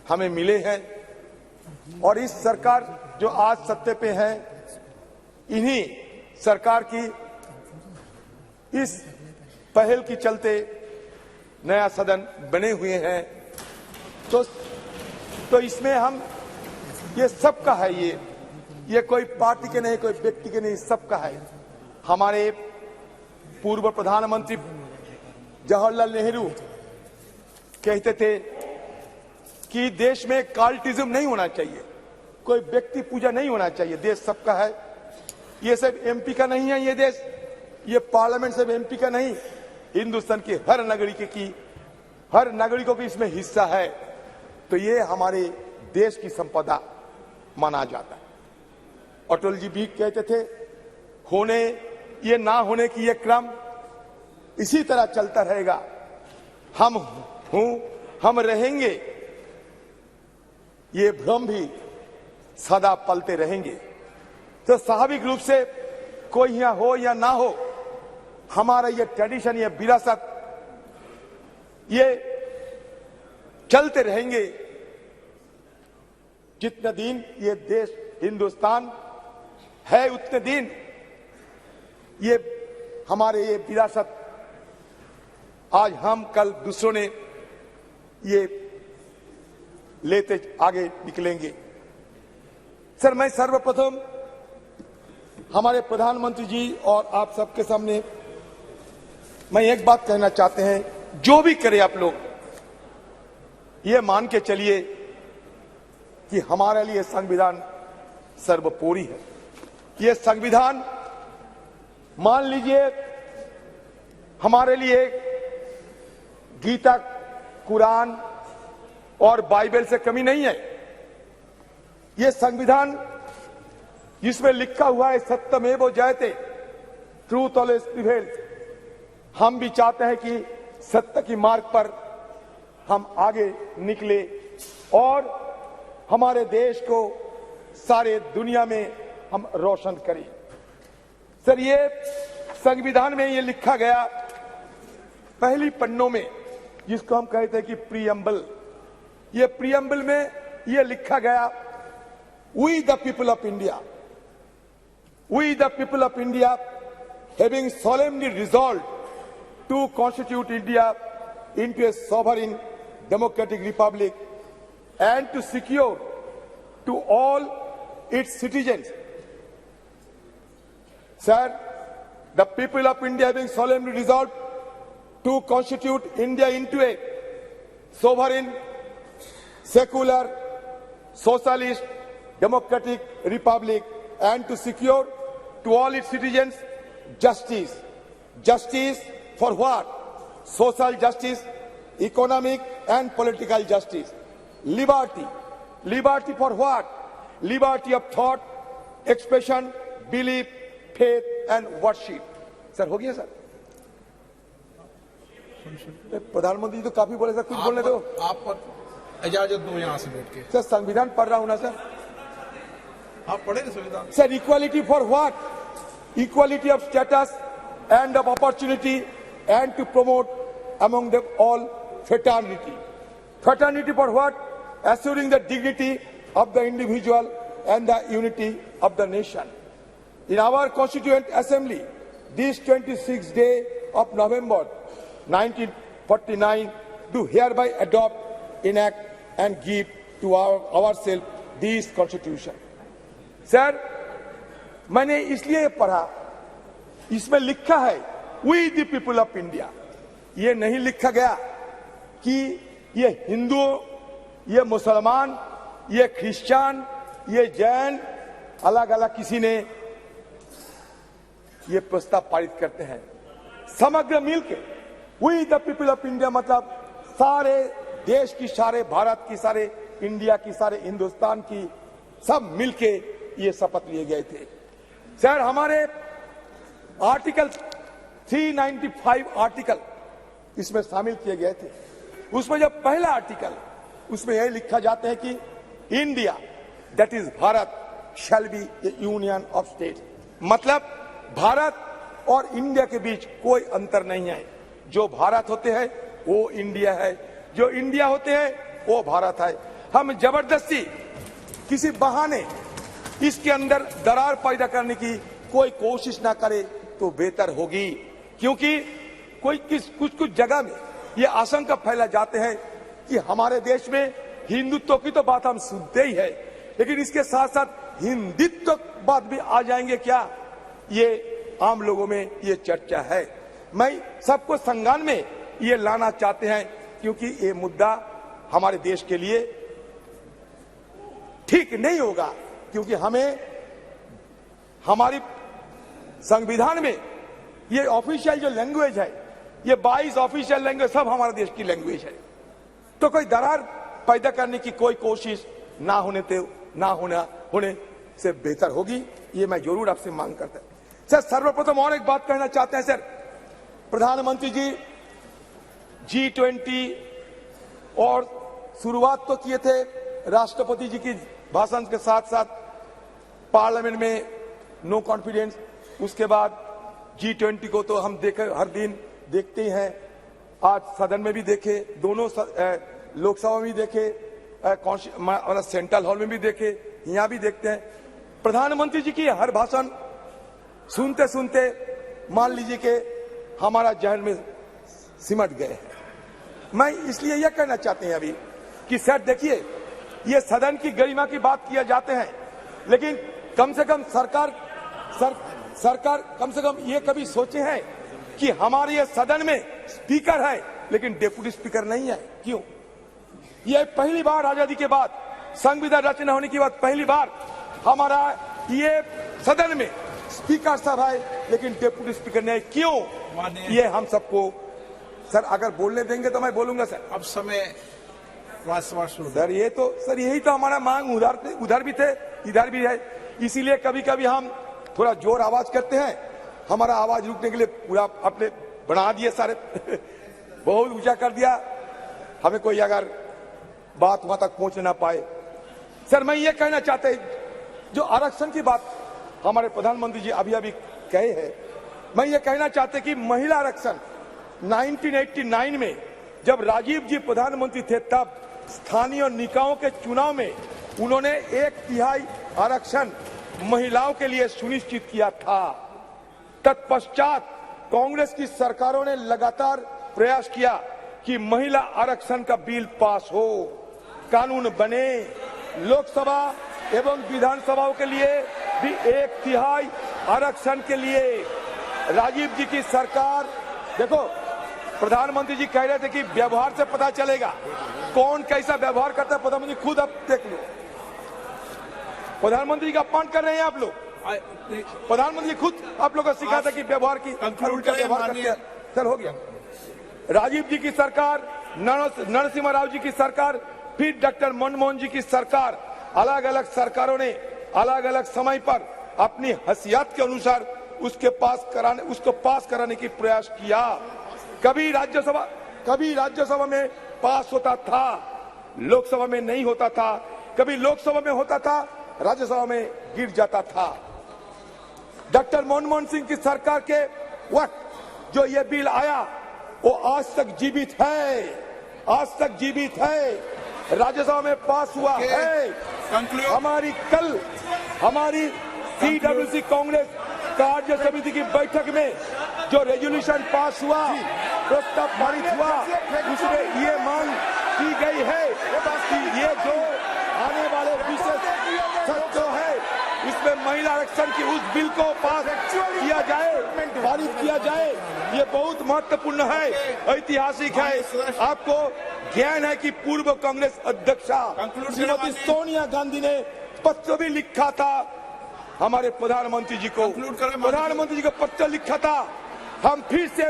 हमें मिले हैं और इस सरकार जो आज सत्ते पे है, इन्हीं सरकार की इस पहल की चलते नया सदन बने हुए हैं। तो इसमें हम ये सबका है, ये कोई पार्टी के नहीं, कोई व्यक्ति के नहीं, सबका है। हमारे पूर्व प्रधानमंत्री जवाहरलाल नेहरू कहते थे कि देश में काल्टिज्म नहीं होना चाहिए, कोई व्यक्ति पूजा नहीं होना चाहिए, देश सबका है। ये सिर्फ एमपी का नहीं है, ये देश, ये पार्लियामेंट सिर्फ एमपी का नहीं, हिंदुस्तान के हर नागरिकों की इसमें हिस्सा है। तो ये हमारे देश की संपदा माना जाता है। अटल जी भी कहते थे, होने ये ना होने की ये क्रम इसी तरह चलता रहेगा, हम रहेंगे, ये भ्रम भी सदा पलते रहेंगे। तो स्वाभाविक रूप से कोई यहां हो या ना हो, हमारा ये ट्रेडिशन, ये विरासत, ये चलते रहेंगे जितने दिन ये देश हिंदुस्तान है, उतने दिन ये हमारे ये विरासत आज हम कल दूसरों ने ये लेते आगे निकलेंगे। सर, मैं सर्वप्रथम हमारे प्रधानमंत्री जी और आप सबके सामने मैं एक बात कहना चाहते हैं, जो भी करे आप लोग ये मान के चलिए कि हमारे लिए संविधान सर्वोपरि है। ये संविधान मान लीजिए हमारे लिए गीता, कुरान और बाइबल से कमी नहीं है। ये संविधान जिसमें लिखा हुआ है सत्यमेव जयते, ट्रूथ ऑलवेज प्रिवेल्स, हम भी चाहते हैं कि सत्य की मार्ग पर हम आगे निकले और हमारे देश को सारे दुनिया में हम रोशन करें। सर, ये संविधान में ये लिखा गया पहली पन्नों में, जिसको हम कहते हैं कि प्रीएम्बल, ये प्रीएम्बल में ये लिखा गया, we the people of India, we the people of India, having solemnly resolved to constitute India into a sovereign democratic republic and to secure to all its citizens. Sir, the people of India having solemnly resolved to constitute India into a sovereign, secular, socialist, democratic republic and to secure to all its citizens justice. Justice for what? Social justice, economic and political justice. Liberty. Liberty for what? Liberty of thought, expression, belief, faith and worship. Sir, हो गया sir? प्रधानमंत्री तो काफी बोले sir, कुछ बोलने दो। आप इजाजत दो यहाँ से बैठ के। सर, संविधान पढ़ रहा हूं ना सर। आप पढ़े ना संविधान? Sir, equality for what? Equality of status and of opportunity and to promote among them all fraternity. Fraternity for what? Assuring the dignity of the individual and the unity of the nation. In our Constituent Assembly, this 26th day of November 1949, do hereby adopt, enact and give to ourselves this Constitution. Sir, मैंने इसलिए पढ़ा, इसमें लिखा है we the people of India. ये नहीं लिखा गया कि ये हिंदू, ये मुसलमान, ये क्रिश्चियन, ये जैन, अलग अलग किसी ने ये प्रस्ताव पारित करते हैं। समग्र मिलके we the people of India मतलब सारे देश की, सारे भारत की, सारे इंडिया की, सारे हिंदुस्तान की, सब मिलके ये शपथ लिए गए थे। सर, हमारे आर्टिकल 395 आर्टिकल इसमें शामिल किए गए थे। उसमें जब पहला आर्टिकल, उसमें यह लिखा जाता है कि India that is Bharat shall be A union of state, मतलब भारत और इंडिया के बीच कोई अंतर नहीं है। जो भारत होते हैं वो इंडिया है, जो इंडिया होते हैं वो भारत है। हम जबरदस्ती किसी बहाने इसके अंदर दरार पैदा करने की कोई कोशिश ना करे तो बेहतर होगी, क्योंकि कुछ जगह में ये आशंका फैला जाते हैं कि हमारे देश में हिंदुत्व की तो बात हम सुनते ही है, लेकिन इसके साथ साथ हिंदुत्व बात भी आ जाएंगे क्या, ये आम लोगों में ये चर्चा है। मैं सबको संज्ञान में ये लाना चाहते हैं, क्योंकि ये मुद्दा हमारे देश के लिए ठीक नहीं होगा, क्योंकि हमें हमारी संविधान में ये ऑफिशियल जो लैंग्वेज है, ये 22 ऑफिशियल लैंग्वेज सब हमारे देश की लैंग्वेज है, तो कोई दरार पैदा करने की कोई कोशिश ना होने से बेहतर होगी, ये मैं जरूर आपसे मांग करता हूं। सर, सर्वप्रथम और एक बात कहना चाहते हैं। सर, प्रधानमंत्री जी G20 और शुरुआत तो किए थे राष्ट्रपति जी की भाषण के साथ साथ पार्लियामेंट में नो कॉन्फिडेंस, उसके बाद G20 को तो हम देखे हर दिन देखते ही हैं, आज सदन में भी देखे, दोनों लोकसभा में भी देखे, सेंट्रल हॉल में भी देखे, यहाँ भी देखते हैं। प्रधानमंत्री जी की हर भाषण सुनते सुनते मान लीजिए कि हमारा जहन में सिमट गए हैं। मैं इसलिए यह कहना चाहते हैं अभी कि सर देखिए, ये सदन की गरिमा की बात किया जाते हैं, लेकिन कम से कम सरकार कम से कम ये कभी सोचे हैं कि हमारे ये सदन में स्पीकर है लेकिन डेप्यूटी स्पीकर नहीं है, क्यों? ये पहली बार आजादी के बाद, संविधान रचना होने के बाद पहली बार हमारा ये सदन में स्पीकर साहब है लेकिन डेप्यूटी स्पीकर नहीं, क्यों? ये हम सबको सर अगर बोलने देंगे तो मैं बोलूंगा सर। अब समय सर ये तो सर यही तो हमारा मांग उधर भी थे इधर भी है, इसीलिए कभी कभी हम थोड़ा जोर आवाज करते हैं, हमारा आवाज रुकने के लिए पूरा अपने बना दिए सारे बहुत ऊंचा कर दिया, हमें कोई अगर बात वहां तक पहुंच ना पाए। सर मैं ये कहना चाहते जो आरक्षण की बात हमारे प्रधानमंत्री जी अभी अभी कहे हैं, मैं ये कहना चाहते कि महिला आरक्षण 1989 में जब राजीव जी प्रधानमंत्री थे तब स्थानीय निकायों के चुनाव में उन्होंने 1/3 आरक्षण महिलाओं के लिए सुनिश्चित किया था। तत्पश्चात कांग्रेस की सरकारों ने लगातार प्रयास किया कि महिला आरक्षण का बिल पास हो, कानून बने, लोकसभा एवं विधानसभाओं के लिए भी 1/3 आरक्षण के लिए राजीव जी की सरकार, देखो प्रधानमंत्री जी कह रहे थे कि व्यवहार से पता चलेगा कौन कैसा व्यवहार करता है, प्रधानमंत्री खुद अब देख लो, प्रधानमंत्री का अपमान कर रहे हैं आप लोग, प्रधानमंत्री खुद आप लोगों को सिखाता कि व्यवहार की उल्टा व्यवहार करते हैं। चल हो गया, राजीव जी की सरकार, नरसिम्हा राव जी की सरकार, फिर डॉक्टर मनमोहन जी की सरकार, अलग अलग सरकारों ने अलग अलग समय पर अपनी हैसियत के अनुसार उसको पास कराने की प्रयास किया। कभी राज्यसभा में पास होता था, लोकसभा में नहीं होता था, कभी लोकसभा में होता था, राज्यसभा में गिर जाता था। डॉक्टर मनमोहन सिंह की सरकार के वक्त जो ये बिल आया वो आज तक जीवित है, राज्यसभा में पास हुआ है। हमारी CWC कांग्रेस कार्य समिति की बैठक में जो रेजोल्यूशन पास हुआ, प्रस्ताव पारित हुआ, उसमें ये मांग की गई है कि ये जो आने वाले विशेष सत्र है इसमें महिला आरक्षण की उस बिल को पास किया जाए, पारित किया जाए। ये बहुत महत्वपूर्ण है, ऐतिहासिक है। आपको ज्ञान है कि पूर्व कांग्रेस अध्यक्षा श्रीमती सोनिया गांधी ने पत्र भी लिखा था हमारे प्रधानमंत्री जी को, पत्र लिखा था। हम फिर से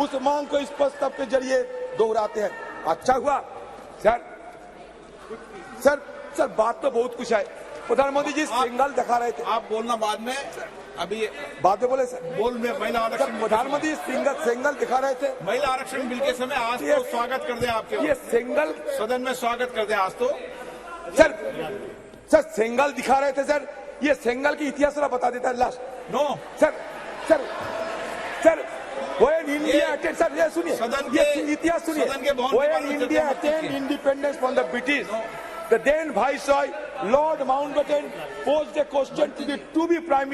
उस मांग को इस प्रस्ताव के जरिए दोहराते हैं। अच्छा हुआ सर बात तो बहुत कुछ है। प्रधानमंत्री जी सिंगल दिखा रहे थे, आप बोलना बाद में, अभी बाद में बोले सर। बोल में महिला आरक्षण, प्रधानमंत्री सिंगल दिखा रहे थे महिला आरक्षण बिल के समय। आज तो स्वागत कर दे आपके, ये सिंगल सदन में स्वागत कर दे आज तो। सर सिंगल दिखा रहे थे सर, ये सिंगल की इतिहास बता देता है last. No sir when India attained, sir ये सुनिए, सदन के इतिहास सुनिए, when India attained independence from the British, The then Viceroy, Lord Mountbatten, posed a question to the to-be Prime Minister.